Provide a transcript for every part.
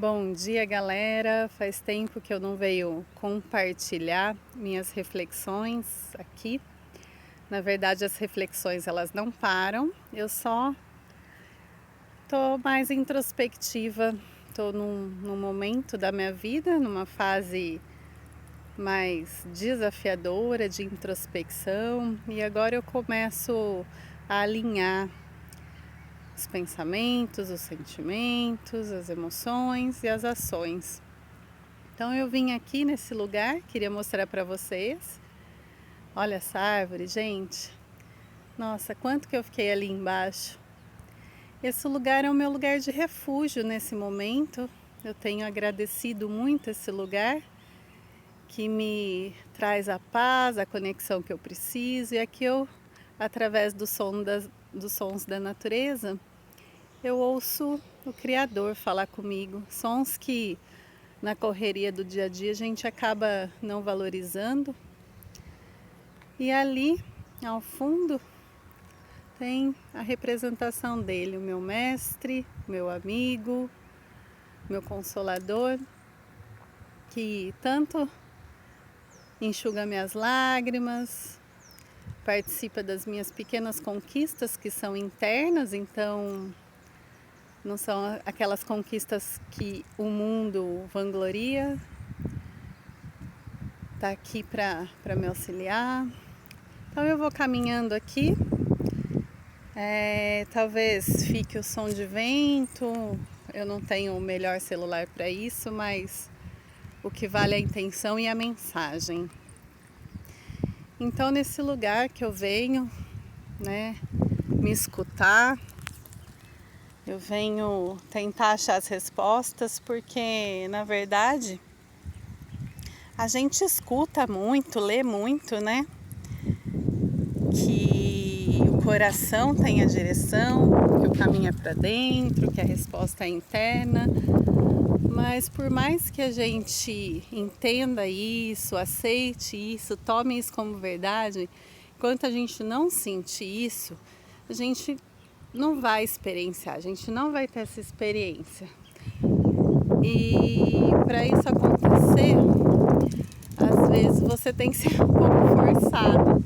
Bom dia, galera. Faz tempo que eu não venho compartilhar minhas reflexões aqui. Na verdade, as reflexões elas não param. Eu só tô mais introspectiva. Tô num momento da minha vida, numa fase mais desafiadora de introspecção, e agora eu começo a alinhar os pensamentos, os sentimentos, as emoções e as ações. Então eu vim aqui nesse lugar, queria mostrar para vocês. Olha essa árvore, gente. Nossa, quanto que eu fiquei ali embaixo. Esse lugar é o meu lugar de refúgio nesse momento. Eu tenho agradecido muito esse lugar que me traz a paz, a conexão que eu preciso. E aqui eu, através dos sons da natureza, eu ouço o Criador falar comigo. Sons que na correria do dia a dia a gente acaba não valorizando. E ali, ao fundo, tem a representação dele, o meu mestre, meu amigo, meu consolador, que tanto enxuga minhas lágrimas, participa das minhas pequenas conquistas que são internas, então não são aquelas conquistas que o mundo vangloria. Tá aqui para me auxiliar. Então eu vou caminhando aqui. Talvez fique o som de vento. Eu não tenho o melhor celular para isso, mas o que vale é a intenção e a mensagem. Então nesse lugar que eu venho, né, me escutar, eu venho tentar achar as respostas, porque na verdade a gente escuta muito, lê muito, né? Que o coração tem a direção, que o caminho é para dentro, que a resposta é interna. Mas por mais que a gente entenda isso, aceite isso, tome isso como verdade, enquanto a gente não sentir isso, a gente não vai experienciar, a gente não vai ter essa experiência. E para isso acontecer, às vezes você tem que ser um pouco forçado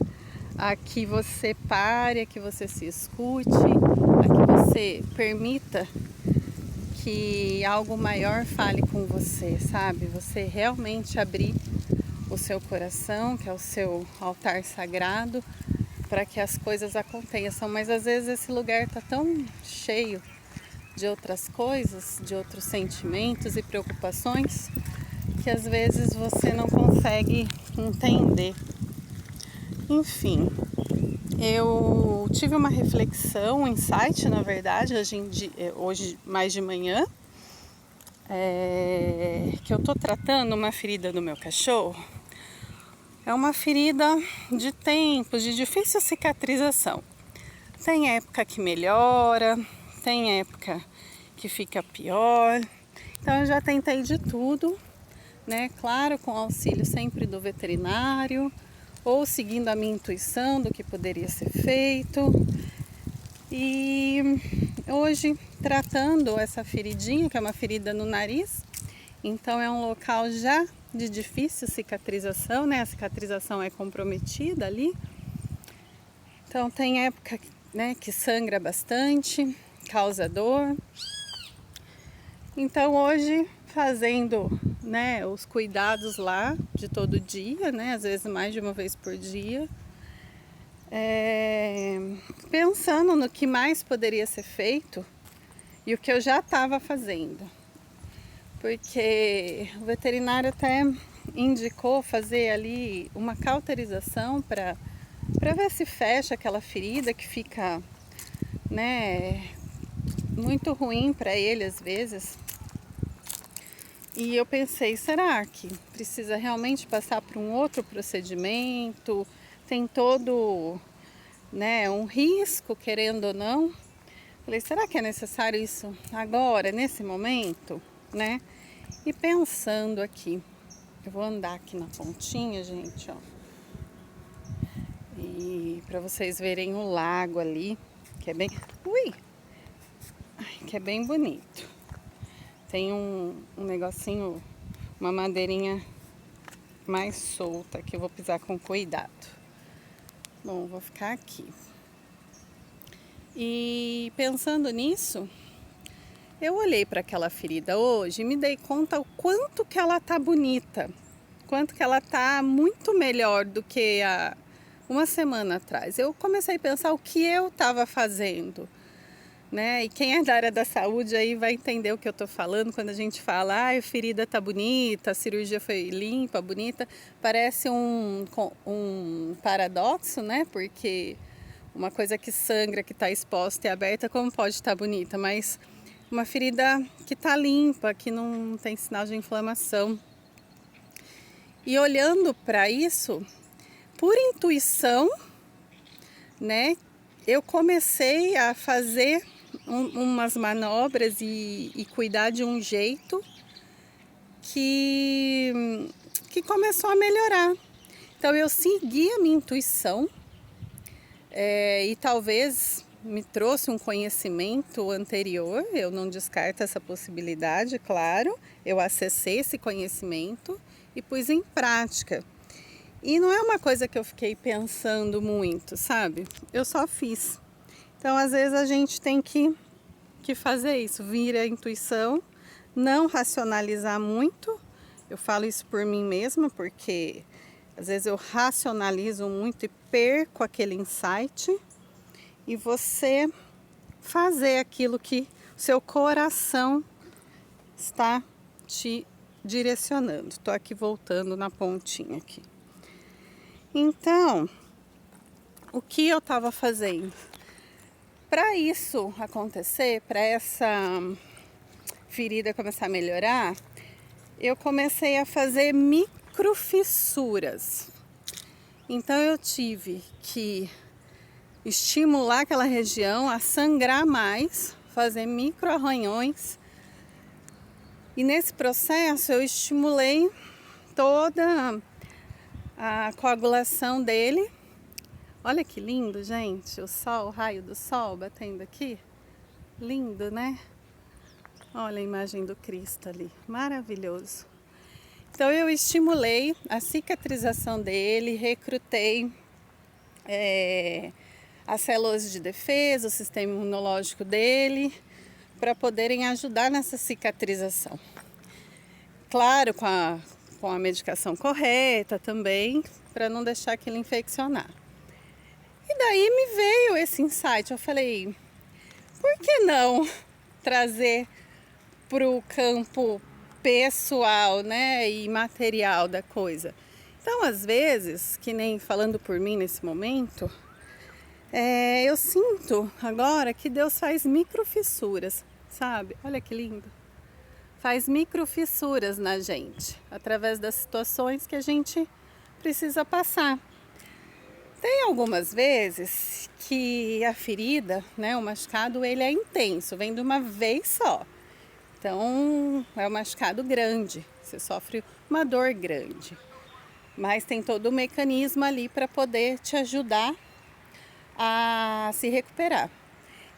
a que você pare, a que você se escute, a que você permita que algo maior fale com você, sabe? Você realmente abrir o seu coração, que é o seu altar sagrado, para que as coisas aconteçam. Mas às vezes esse lugar está tão cheio de outras coisas, de outros sentimentos e preocupações, que às vezes você não consegue entender. Enfim, eu tive uma reflexão, um insight, na verdade, hoje mais de manhã, que eu tô tratando uma ferida no meu cachorro. É uma ferida de tempos, de difícil cicatrização. Tem época que melhora, tem época que fica pior. Então eu já tentei de tudo, né? Claro, com auxílio sempre do veterinário, ou seguindo a minha intuição do que poderia ser feito. E hoje, tratando essa feridinha, que é uma ferida no nariz, então é um local já de difícil cicatrização, né? A cicatrização é comprometida ali. Então tem época, né, que sangra bastante, causa dor. Então hoje, fazendo, né, os cuidados lá de todo dia, né, às vezes mais de uma vez por dia, pensando no que mais poderia ser feito e o que eu já estava fazendo, porque o veterinário até indicou fazer ali uma cauterização para ver se fecha aquela ferida que fica, né, muito ruim para ele às vezes. E eu pensei, será que precisa realmente passar por um outro procedimento? Tem todo, né, um risco, querendo ou não. Falei, será que é necessário isso agora, nesse momento, né? E pensando aqui, eu vou andar aqui na pontinha, gente, ó. E para vocês verem o lago ali, que é bem, que é bem bonito. tem um negocinho, uma madeirinha mais solta que eu vou pisar com cuidado. Bom, vou ficar aqui. E pensando nisso, eu olhei para aquela ferida hoje e me dei conta o quanto que ela tá bonita, quanto que ela tá muito melhor do que há uma semana atrás. Eu comecei a pensar o que eu estava fazendo, né? E quem é da área da saúde aí vai entender o que eu tô falando quando a gente fala, a ferida tá bonita, a cirurgia foi limpa, bonita. Parece um paradoxo, né? Porque uma coisa que sangra, que está exposta e aberta, como pode estar bonita? Mas uma ferida que está limpa, que não tem sinal de inflamação. E olhando para isso, por intuição, né? Eu comecei a fazer umas manobras e cuidar de um jeito que começou a melhorar. Então eu segui a minha intuição e talvez me trouxe um conhecimento anterior, eu não descarto essa possibilidade, claro, eu acessei esse conhecimento e pus em prática. E não é uma coisa que eu fiquei pensando muito, sabe? Eu só fiz. Então, às vezes, a gente tem que fazer isso, vir a intuição, não racionalizar muito. Eu falo isso por mim mesma, porque às vezes eu racionalizo muito e perco aquele insight. E você fazer aquilo que o seu coração está te direcionando. Estou aqui voltando na pontinha aqui. Então, o que eu estava fazendo? Para isso acontecer, para essa ferida começar a melhorar, eu comecei a fazer microfissuras. Então eu tive que estimular aquela região a sangrar mais, fazer micro arranhões. E nesse processo eu estimulei toda a coagulação dele. Olha que lindo, gente, o sol, o raio do sol batendo aqui. Lindo, né? Olha a imagem do Cristo ali, maravilhoso. Então eu estimulei a cicatrização dele, recrutei as células de defesa, o sistema imunológico dele, para poderem ajudar nessa cicatrização. Claro, com a medicação correta também, para não deixar aquilo infeccionar. E daí me veio esse insight, eu falei, por que não trazer para o campo pessoal, né, e material da coisa? Então, às vezes, que nem falando por mim nesse momento, eu sinto agora que Deus faz microfissuras, sabe? Olha que lindo. Faz microfissuras na gente, através das situações que a gente precisa passar. Tem algumas vezes que a ferida, né, o machucado, ele é intenso, vem de uma vez só. Então, é um machucado grande, você sofre uma dor grande. Mas tem todo o mecanismo ali para poder te ajudar a se recuperar.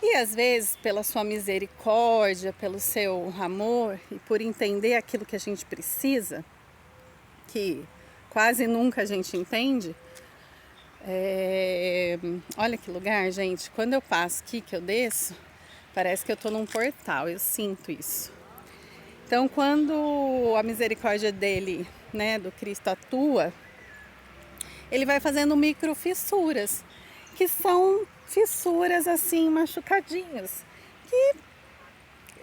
E às vezes, pela sua misericórdia, pelo seu amor e por entender aquilo que a gente precisa, que quase nunca a gente entende. Olha que lugar, gente. Quando eu passo aqui, que eu desço, parece que eu estou num portal, eu sinto isso. Então, quando a misericórdia dele, né, do Cristo atua, ele vai fazendo microfissuras, que são fissuras assim, machucadinhas, que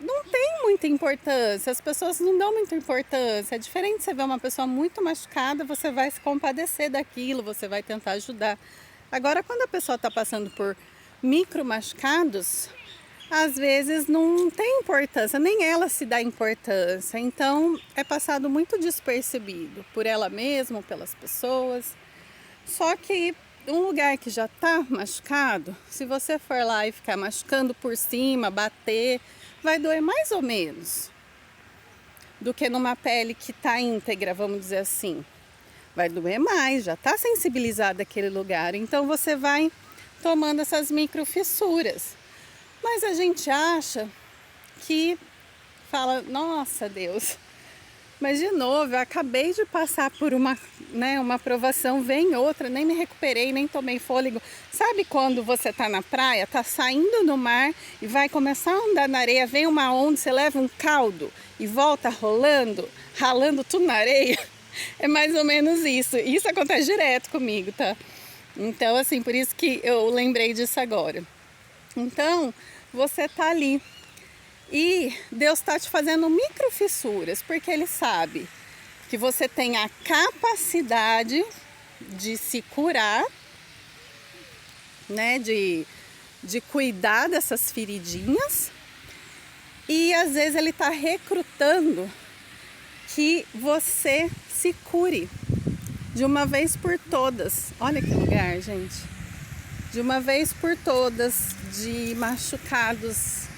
não tem muita importância, as pessoas não dão muita importância. É diferente você ver uma pessoa muito machucada, você vai se compadecer daquilo, você vai tentar ajudar. Agora, quando a pessoa está passando por micro machucados, às vezes não tem importância, nem ela se dá importância. Então, é passado muito despercebido por ela mesma, pelas pessoas. Só que um lugar que já está machucado, se você for lá e ficar machucando por cima, bater, vai doer mais ou menos do que numa pele que está íntegra, vamos dizer assim. Vai doer mais, já está sensibilizado aquele lugar. Então você vai tomando essas microfissuras. Mas a gente acha que fala, nossa Deus, mas de novo, eu acabei de passar por uma aprovação, vem outra, nem me recuperei, nem tomei fôlego. Sabe quando você tá na praia, tá saindo do mar e vai começar a andar na areia, vem uma onda, você leva um caldo e volta rolando, ralando tudo na areia? É mais ou menos isso. Isso acontece direto comigo, tá? Então, assim, por isso que eu lembrei disso agora. Então, você tá ali. E Deus está te fazendo microfissuras, porque Ele sabe que você tem a capacidade de se curar, né? De cuidar dessas feridinhas. E às vezes Ele está recrutando que você se cure de uma vez por todas. Olha que lugar, gente. De uma vez por todas, de machucados,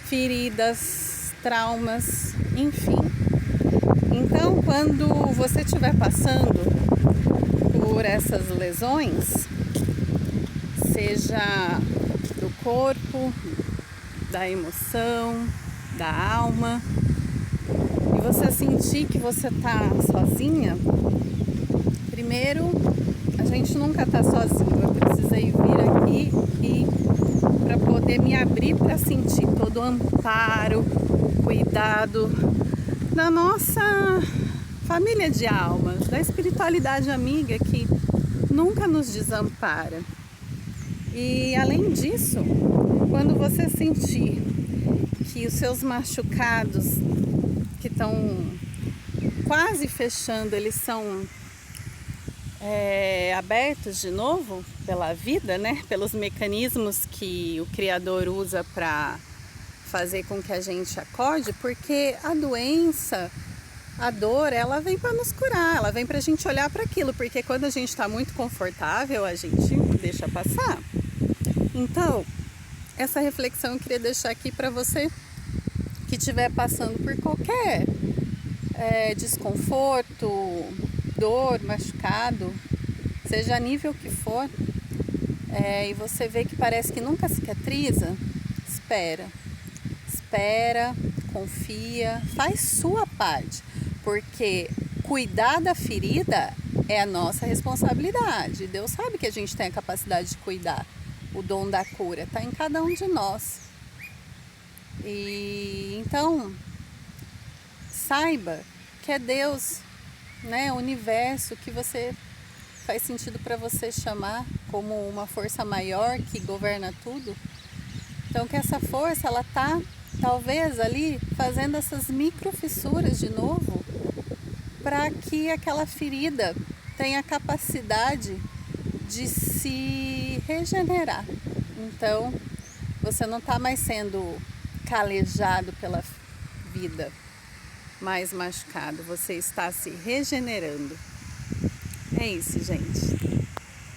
feridas, traumas, enfim. Então, quando você estiver passando por essas lesões, seja do corpo, da emoção, da alma, e você sentir que você está sozinha, primeiro, a gente nunca está sozinho. Eu precisei vir aqui para poder me abrir para sentir todo o amparo, o cuidado da nossa família de alma, da espiritualidade amiga que nunca nos desampara. E além disso, quando você sentir que os seus machucados que estão quase fechando, eles são abertos de novo pela vida, né? Pelos mecanismos que o Criador usa para fazer com que a gente acorde, porque a doença, a dor, ela vem para nos curar, ela vem para a gente olhar para aquilo, porque quando a gente está muito confortável, a gente deixa passar. Então, essa reflexão eu queria deixar aqui para você que estiver passando por qualquer desconforto, dor, machucado, seja a nível que for, e você vê que parece que nunca cicatriza, espera, confia, faz sua parte, porque cuidar da ferida é a nossa responsabilidade. Deus sabe que a gente tem a capacidade de cuidar. O dom da cura está em cada um de nós. E então, saiba que é Deus, né, o universo, que você faz sentido para você chamar como uma força maior que governa tudo. Então que essa força, ela tá talvez ali fazendo essas microfissuras de novo, para que aquela ferida tenha a capacidade de se regenerar. Então você não está mais sendo calejado pela vida, mais machucado, você está se regenerando. É isso, gente.